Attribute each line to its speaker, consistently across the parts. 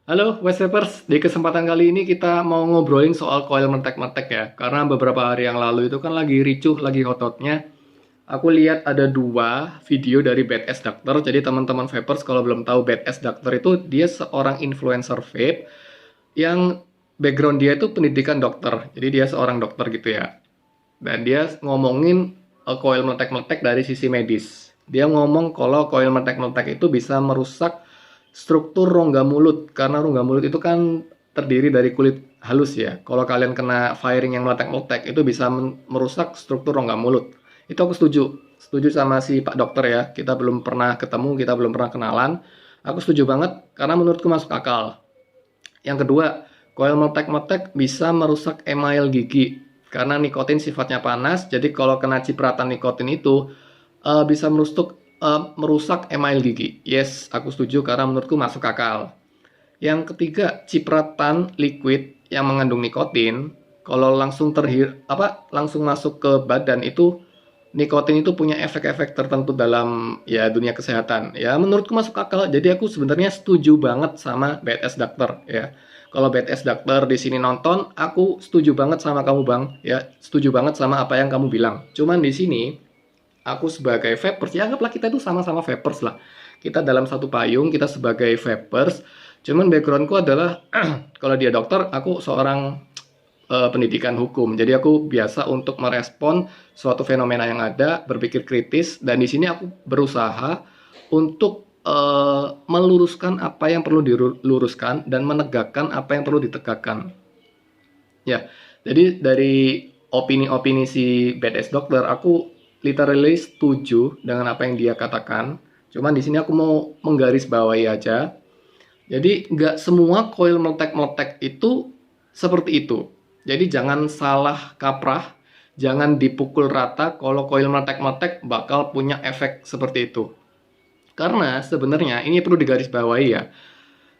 Speaker 1: Halo Westpapers, di kesempatan kali ini kita mau ngobrolin soal koil meletek-meletek ya. Karena beberapa hari yang lalu itu kan lagi ricuh, lagi hot-hotnya. Aku lihat ada dua video dari Badass Doctor. Jadi teman-teman vapers kalau belum tahu Badass Doctor itu dia seorang influencer vape yang background dia itu pendidikan dokter. Jadi dia seorang dokter gitu ya. Dan dia ngomongin koil meletek-meletek dari sisi medis. Dia ngomong kalau koil meletek-meletek itu bisa merusak struktur rongga mulut. Karena rongga mulut itu kan terdiri dari kulit halus ya. Kalau kalian kena firing yang meletek-meletek itu bisa merusak struktur rongga mulut. Itu aku setuju. Setuju sama si Pak Dokter ya. Kita belum pernah ketemu, kita belum pernah kenalan. Aku setuju banget karena menurutku masuk akal. Yang kedua, koil meletek-meletek bisa merusak email gigi karena nikotin sifatnya panas. Jadi kalau kena cipratan nikotin itu bisa merusak email gigi. Yes, aku setuju karena menurutku masuk akal. Yang ketiga, cipratan liquid yang mengandung nikotin kalau langsung masuk ke badan itu nikotin itu punya efek-efek tertentu dalam ya dunia kesehatan. Ya menurutku masuk akal. Jadi aku sebenarnya setuju banget sama BTS Doctor ya. Kalau BTS Doctor di sini nonton, aku setuju banget sama kamu Bang. Ya, setuju banget sama apa yang kamu bilang. Cuman di sini aku sebagai vapers, ya anggaplah kita itu sama-sama vapers lah. Kita dalam satu payung, kita sebagai vapers. Cuman backgroundku adalah kalau dia dokter, aku seorang pendidikan hukum. Jadi aku biasa untuk merespon suatu fenomena yang ada, berpikir kritis, dan di sini aku berusaha untuk meluruskan apa yang perlu diluruskan dan menegakkan apa yang perlu ditegakkan. Ya, jadi dari opini-opini si Badass Doctor, aku literally setuju dengan apa yang dia katakan. Cuman di sini aku mau menggarisbawahi aja. Jadi nggak semua koil meletek-meletek itu seperti itu. Jadi jangan salah kaprah, jangan dipukul rata kalau koil meletek-meletek bakal punya efek seperti itu. Karena sebenarnya ini perlu digarisbawahi ya,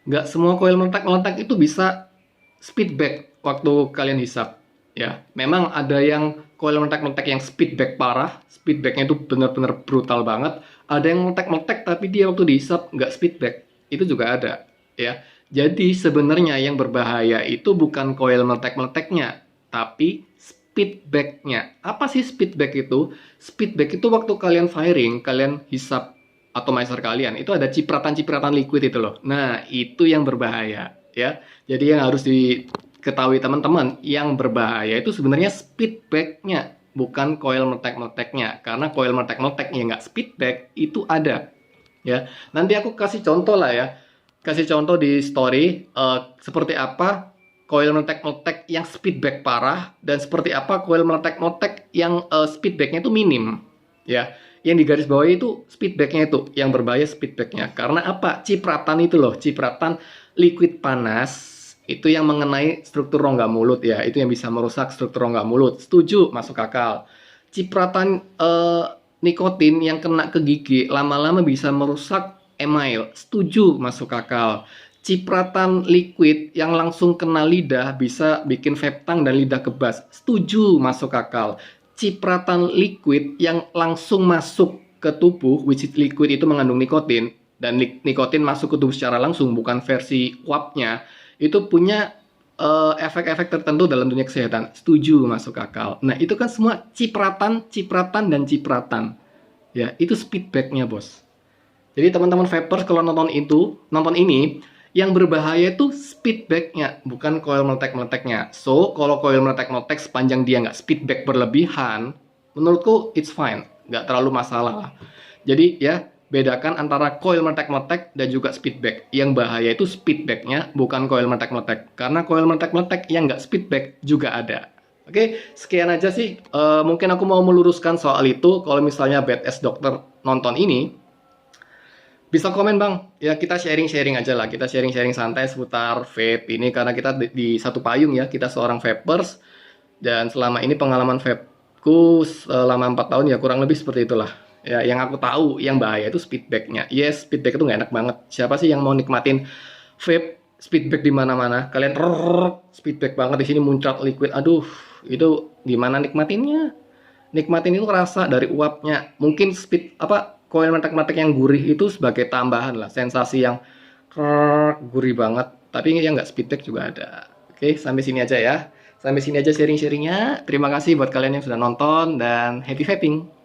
Speaker 1: nggak semua koil meletek-meletek itu bisa speed back waktu kalian hisap. Ya, memang ada yang koil meletek-meletek yang speed back parah, speed backnya itu benar-benar brutal banget. Ada yang meletek-meletek tapi dia waktu dihisap nggak speed back, itu juga ada. Ya, jadi sebenarnya yang berbahaya itu bukan koil meletek-meleteknya, tapi speed backnya. Apa sih speed back itu? Speed back itu waktu kalian firing, kalian hisap atomizer kalian itu ada cipratan-cipratan liquid itu loh. Nah, itu yang berbahaya ya. Jadi yang harus diketahui teman-teman, yang berbahaya itu sebenarnya speed back-nya, bukan coil meletek-meleteknya. Karena coil meletek-meletek yang nggak speed back itu ada ya. Nanti aku kasih contoh lah ya. Kasih contoh di story seperti apa coil meletek-meletek yang speed back parah dan seperti apa coil meletek-meletek yang speed back-nya itu minim ya. Yang digarisbawahi itu speedbacknya itu yang berbahaya speedbacknya karena apa, cipratan itu loh, cipratan liquid panas itu yang mengenai struktur rongga mulut ya, itu yang bisa merusak struktur rongga mulut. Setuju, masuk akal. Cipratan nikotin yang kena ke gigi lama-lama bisa merusak email. Setuju, masuk akal. Cipratan liquid yang langsung kena lidah bisa bikin vape tang dan lidah kebas. Setuju, masuk akal. Cipratan liquid yang langsung masuk ke tubuh, which is liquid itu mengandung nikotin, dan nikotin masuk ke tubuh secara langsung, bukan versi uapnya, itu punya efek-efek tertentu dalam dunia kesehatan. Setuju, masuk akal. Nah, itu kan semua cipratan, cipratan, dan cipratan. Ya, itu speedbacknya, bos. Jadi teman-teman vapers kalau nonton ini, yang berbahaya itu speedbacknya, bukan coil meletek-meleteknya. So, kalau coil meletek-meletek sepanjang dia nggak speedback berlebihan, menurutku it's fine, nggak terlalu masalah. Jadi ya, bedakan antara coil meletek-meletek dan juga speedback. Yang bahaya itu speedbacknya, bukan coil meletek-meletek. Karena coil meletek-meletek yang nggak speedback juga ada. Oke, sekian aja sih. Mungkin aku mau meluruskan soal itu. Kalau misalnya Badass Doctor nonton ini, bisa komen bang, ya kita sharing-sharing aja lah, kita sharing-sharing santai seputar vape ini karena kita di satu payung ya, kita seorang vapers dan selama ini pengalaman vapeku selama 4 tahun ya kurang lebih seperti itulah. Ya yang aku tahu yang bahaya itu speedbacknya. Yes, speedback itu nggak enak banget. Siapa sih yang mau nikmatin vape speedback di mana-mana? Kalian speedback banget di sini muncrat liquid. Aduh, itu gimana nikmatinnya? Nikmatin itu rasa dari uapnya. Mungkin koil meletek-meletek yang gurih itu sebagai tambahan lah, sensasi yang gurih banget. Tapi yang nggak speed tag juga ada. Oke, sampai sini aja ya. Sampai sini aja sharing-sharingnya. Terima kasih buat kalian yang sudah nonton dan happy vaping.